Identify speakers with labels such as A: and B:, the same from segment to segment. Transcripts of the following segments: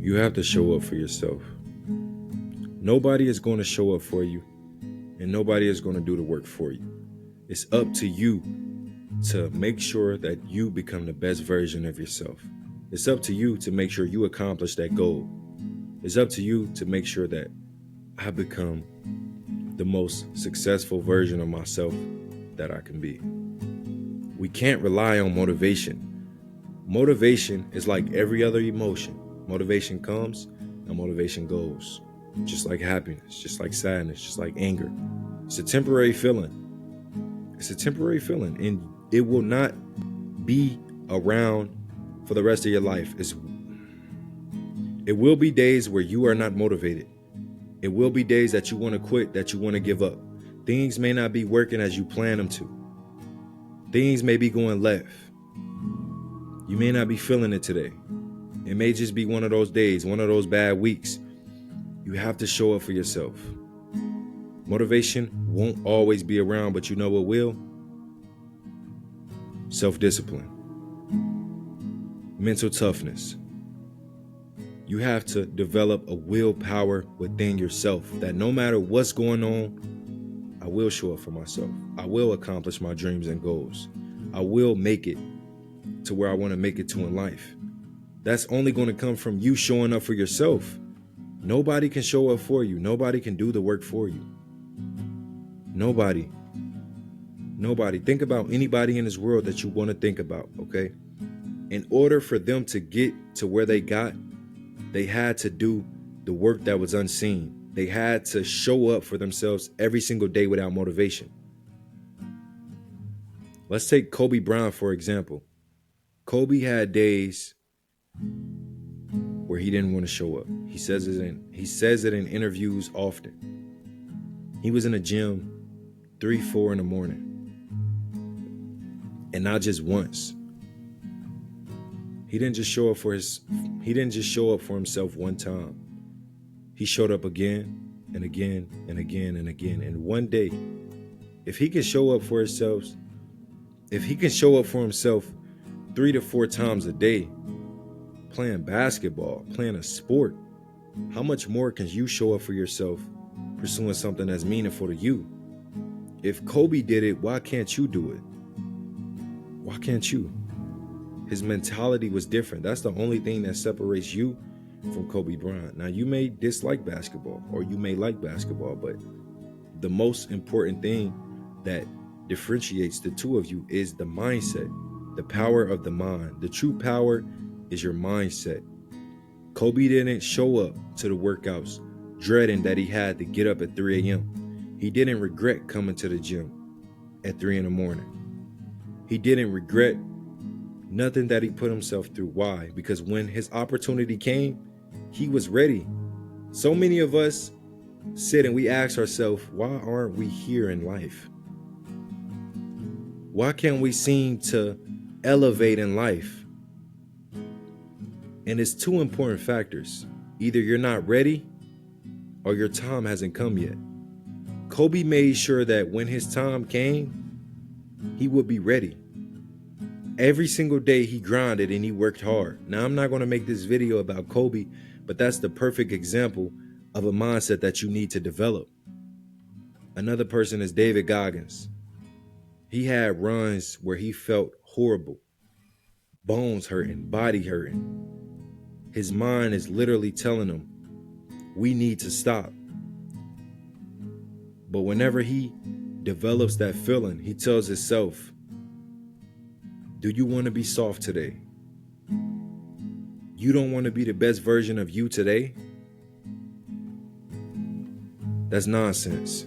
A: You have to show up for yourself. Nobody is going to show up for you, and nobody is going to do the work for you. It's up to you to make sure that you become the best version of yourself. It's up to you to make sure you accomplish that goal. It's up to you to make sure that I become the most successful version of myself that I can be. We can't rely on motivation. Motivation is like every other emotion. Motivation comes and motivation goes. Just like happiness, just like sadness, just like anger. It's a temporary feeling. It's a temporary feeling, and it will not be around for the rest of your life. It will be days where you are not motivated. It will be days that you want to quit, that you want to give up. Things may not be working as you plan them to. Things may be going left. You may not be feeling it today. It may just be one of those days, one of those bad weeks. You have to show up for yourself. Motivation won't always be around, but you know what will? Self-discipline. Mental toughness. You have to develop a willpower within yourself that no matter what's going on, I will show up for myself. I will accomplish my dreams and goals. I will make it to where I want to make it to in life. That's only going to come from you showing up for yourself. Nobody can show up for you. Nobody can do the work for you. Nobody. Think about anybody in this world that you want to think about, okay? In order for them to get to where they got, they had to do the work that was unseen. They had to show up for themselves every single day without motivation. Let's take Kobe Bryant, for example. Kobe had days where he didn't want to show up. He says it in interviews often. He was in the gym 3, 4 in the morning. And not just once. He didn't just show up for himself one time. He showed up again and again and again and again. And one day, if he can show up for himself 3 to 4 times a day, playing basketball, playing a sport, how much more can you show up for yourself pursuing something that's meaningful to you? If Kobe did it, why can't you do it? Why can't you? His mentality was different. That's the only thing that separates you from Kobe Bryant. Now, you may dislike basketball or you may like basketball, but the most important thing that differentiates the two of you is the mindset, the power of the mind. The true power is your mindset. Kobe didn't show up to the workouts dreading that he had to get up at 3 a.m. He didn't regret coming to the gym at 3 in the morning. He didn't regret nothing that he put himself through. Why? Because when his opportunity came, he was ready. So many of us sit and we ask ourselves, why aren't we here in life? Why can't we seem to elevate in life? And it's 2 important factors. Either you're not ready or your time hasn't come yet. Kobe made sure that when his time came, he would be ready. Every single day he grinded and he worked hard. Now, I'm not going to make this video about Kobe, but that's the perfect example of a mindset that you need to develop. Another person is David Goggins. He had runs where he felt horrible, bones hurting, body hurting. His mind is literally telling him, we need to stop. But whenever he develops that feeling, he tells himself, do you want to be soft today? You don't want to be the best version of you today? That's nonsense.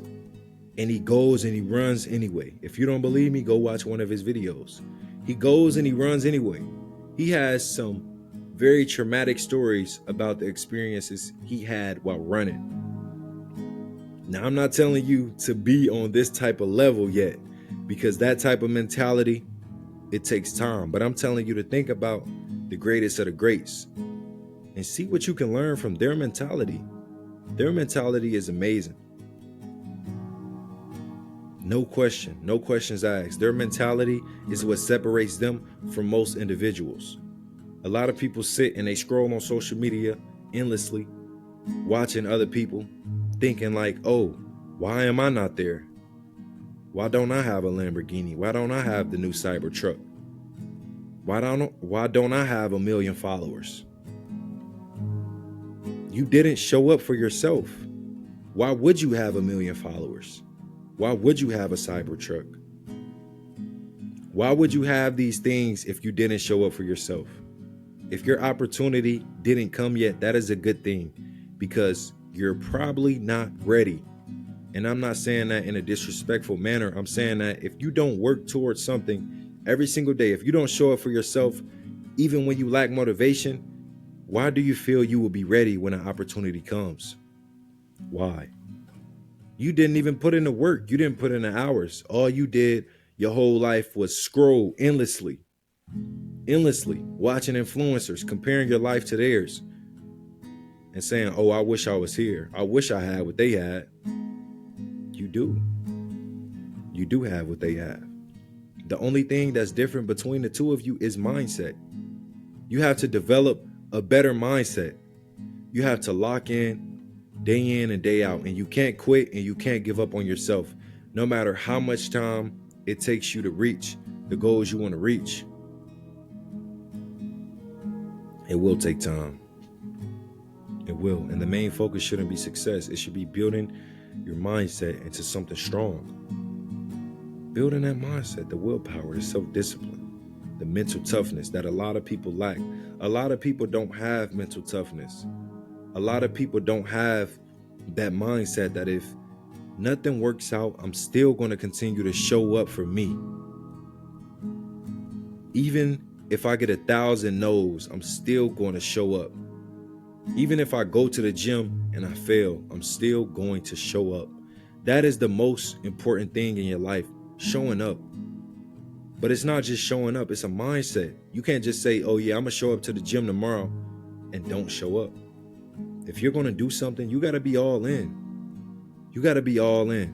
A: And he goes and he runs anyway. If you don't believe me, go watch one of his videos. He goes and he runs anyway. He has some very traumatic stories about the experiences he had while running. Now, I'm not telling you to be on this type of level yet, because that type of mentality, it takes time. But I'm telling you to think about the greatest of the greats and see what you can learn from their mentality. Their mentality is amazing. No question, no questions asked. Their mentality is what separates them from most individuals. A lot of people sit and they scroll on social media endlessly, watching other people, thinking like, oh, why am I not there? Why don't I have a Lamborghini? Why don't I have the new Cybertruck? Why don't I have 1 million followers? You didn't show up for yourself. Why would you have 1 million followers? Why would you have a Cybertruck? Why would you have these things if you didn't show up for yourself? If your opportunity didn't come yet, that is a good thing, because you're probably not ready. And I'm not saying that in a disrespectful manner. I'm saying that if you don't work towards something every single day, if you don't show up for yourself, even when you lack motivation, why do you feel you will be ready when an opportunity comes? Why? You didn't even put in the work. You didn't put in the hours. All you did your whole life was scroll endlessly, watching influencers, comparing your life to theirs, and saying, oh, I wish I was here. I wish I had what they had. You do. You do have what they have. The only thing that's different between the two of you is mindset. You have to develop a better mindset. You have to lock in and day out, and you can't quit and you can't give up on yourself, no matter how much time it takes you to reach the goals you want to reach. It will take time. It will. And the main focus shouldn't be success. It should be building your mindset into something strong. Building that mindset, the willpower, the self-discipline, the mental toughness that a lot of people lack. A lot of people don't have mental toughness. A lot of people don't have that mindset that if nothing works out, I'm still going to continue to show up for me. Even if I get 1,000 no's, I'm still going to show up. Even if I go to the gym and I fail, I'm still going to show up. That is the most important thing in your life, showing up. But it's not just showing up, it's a mindset. You can't just say, oh yeah, I'm going to show up to the gym tomorrow and don't show up. If you're going to do something, you got to be all in. You got to be all in.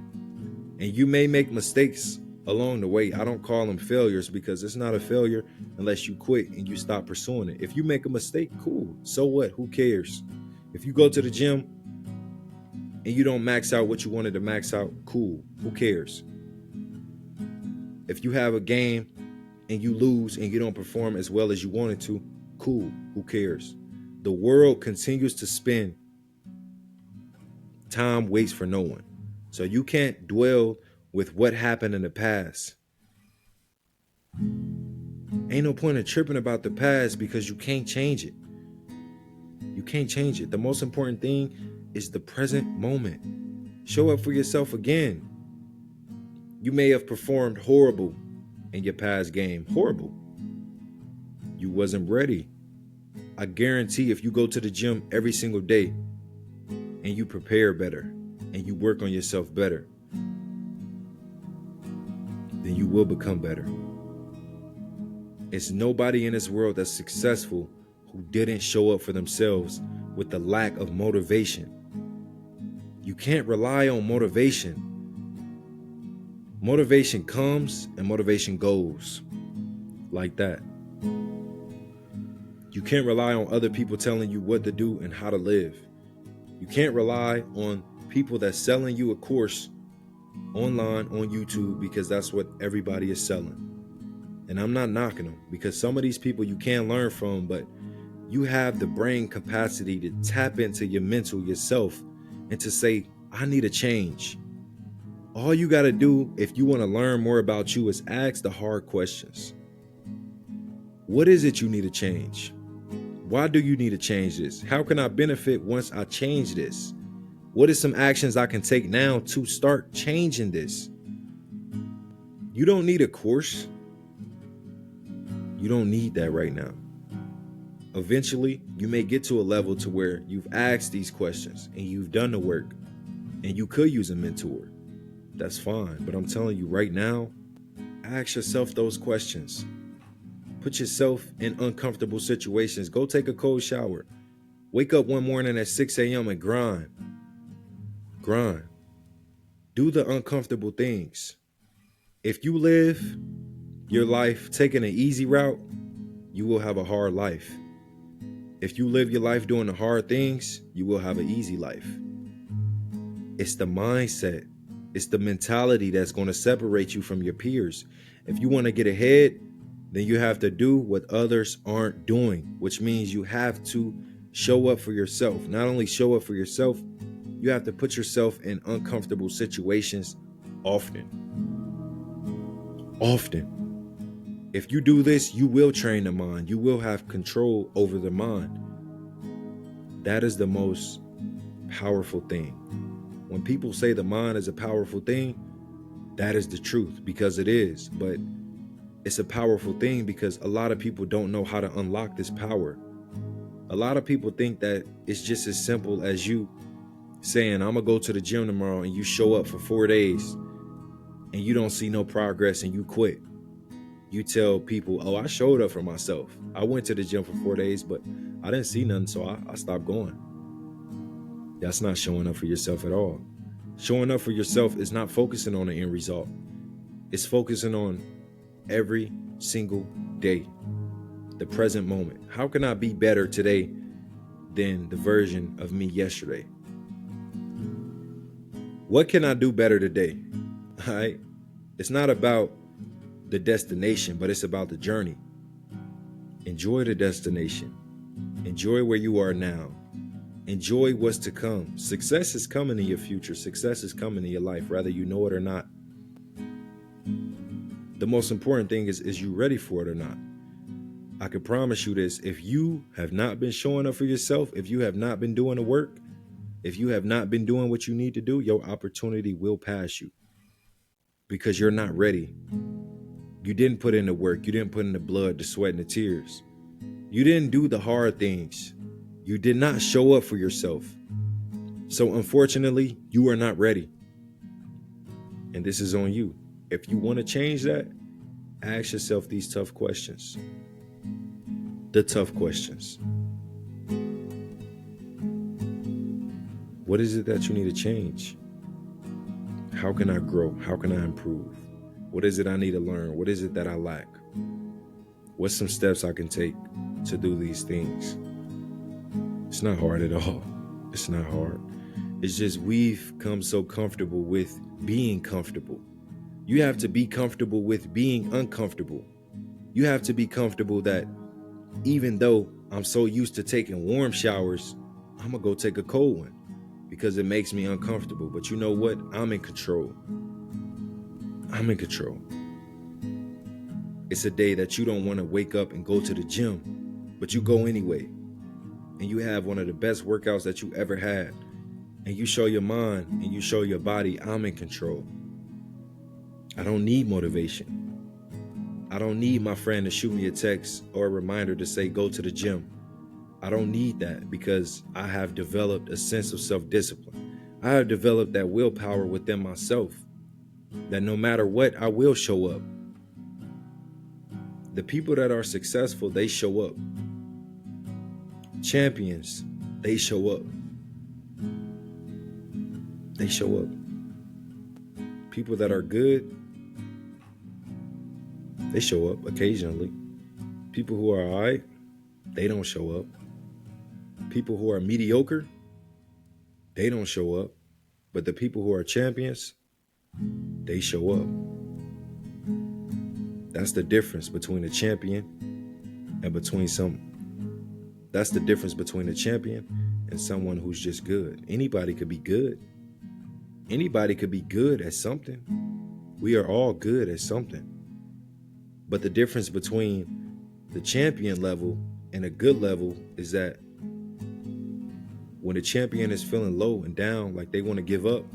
A: And you may make mistakes along the way. I don't call them failures, because it's not a failure unless you quit and you stop pursuing it. If you make a mistake, cool. So what? Who cares? If you go to the gym and you don't max out what you wanted to max out, cool. Who cares? If you have a game and you lose and you don't perform as well as you wanted to, cool. Who cares? The world continues to spin. Time waits for no one. So you can't dwell with what happened in the past. Ain't no point in tripping about the past, because you can't change it. You can't change it. The most important thing is the present moment. Show up for yourself again. You may have performed horrible in your past game. Horrible. You wasn't ready. I guarantee if you go to the gym every single day and you prepare better and you work on yourself better, then you will become better. It's nobody in this world that's successful who didn't show up for themselves with the lack of motivation. You can't rely on motivation. Motivation comes and motivation goes, like that. You can't rely on other people telling you what to do and how to live. You can't rely on people that's selling you a course online on YouTube, because that's what everybody is selling. And I'm not knocking them, because some of these people you can learn from, but you have the brain capacity to tap into your mental yourself and to say, I need a change. All you got to do if you want to learn more about you is ask the hard questions. What is it you need to change? Why do you need to change this? How can I benefit once I change this? What are some actions I can take now to start changing this? You don't need a course. You don't need that right now. Eventually, you may get to a level to where you've asked these questions and you've done the work and you could use a mentor. That's fine. But I'm telling you right now, ask yourself those questions. Put yourself in uncomfortable situations. Go take a cold shower. Wake up one morning at 6 a.m. and grind. Grind. Do the uncomfortable things. If you live your life taking an easy route, you will have a hard life. If you live your life doing the hard things, you will have an easy life. It's the mindset. It's the mentality that's going to separate you from your peers. If you want to get ahead, then you have to do what others aren't doing, which means you have to show up for yourself. Not only show up for yourself, you have to put yourself in uncomfortable situations often. Often. If you do this, you will train the mind. You will have control over the mind. That is the most powerful thing. When people say the mind is a powerful thing, that is the truth, because it is. But it's a powerful thing because a lot of people don't know how to unlock this power. A lot of people think that it's just as simple as you saying, I'm gonna go to the gym tomorrow, and you show up for 4 days and you don't see no progress and you quit. You tell people, oh, I showed up for myself. I went to the gym for 4 days, but I didn't see nothing, so I stopped going. That's not showing up for yourself at all. Showing up for yourself is not focusing on the end result. It's focusing on every single day, the present moment. How can I be better today than the version of me yesterday? What can I do better today? All right? It's not about the destination, but it's about the journey. Enjoy the destination. Enjoy where you are now. Enjoy what's to come. Success is coming in your future. Success is coming in your life, whether you know it or not. The most important thing is you ready for it or not? I can promise you this. If you have not been showing up for yourself, if you have not been doing the work, if you have not been doing what you need to do, your opportunity will pass you because you're not ready. You didn't put in the work. You didn't put in the blood, the sweat, and the tears. You didn't do the hard things. You did not show up for yourself. So unfortunately, you are not ready. And this is on you. If you want to change that, ask yourself these tough questions. The tough questions. What is it that you need to change? How can I grow? How can I improve? What is it I need to learn? What is it that I lack? What's some steps I can take to do these things? It's not hard at all. It's not hard. It's just we've come so comfortable with being comfortable. You have to be comfortable with being uncomfortable. You have to be comfortable that even though I'm so used to taking warm showers, I'm gonna go take a cold one because it makes me uncomfortable. But you know what? I'm in control. I'm in control. It's a day that you don't want to wake up and go to the gym, but you go anyway. And you have one of the best workouts that you ever had. And you show your mind and you show your body, I'm in control. I don't need motivation. I don't need my friend to shoot me a text or a reminder to say, go to the gym. I don't need that because I have developed a sense of self-discipline. I have developed that willpower within myself that no matter what, I will show up. The people that are successful, they show up. Champions, they show up. They show up. People that are good, they show up occasionally. People who are all right, they don't show up. People who are mediocre, they don't show up. But the people who are champions, they show up. That's the difference between a champion and that's the difference between a champion and someone who's just good. Anybody could be good. Anybody could be good at something. We are all good at something. But the difference between the champion level and a good level is that when a champion is feeling low and down, like they want to give up,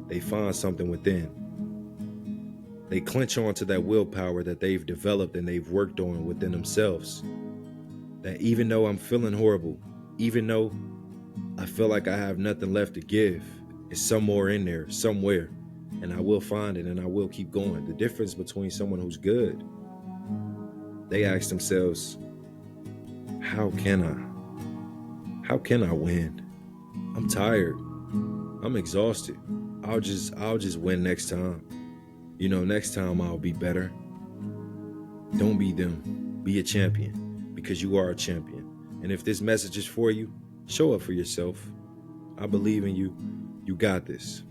A: they find something within. They clench onto that willpower that they've developed and they've worked on within themselves. That even though I'm feeling horrible, even though I feel like I have nothing left to give, it's somewhere in there, somewhere, and I will find it and I will keep going. The difference between someone who's good, they ask themselves, how can I win? I'm tired. I'm exhausted. I'll just win next time. Next time I'll be better. Don't be them. Be a champion because you are a champion. And if this message is for you, show up for yourself. I believe in you. You got this.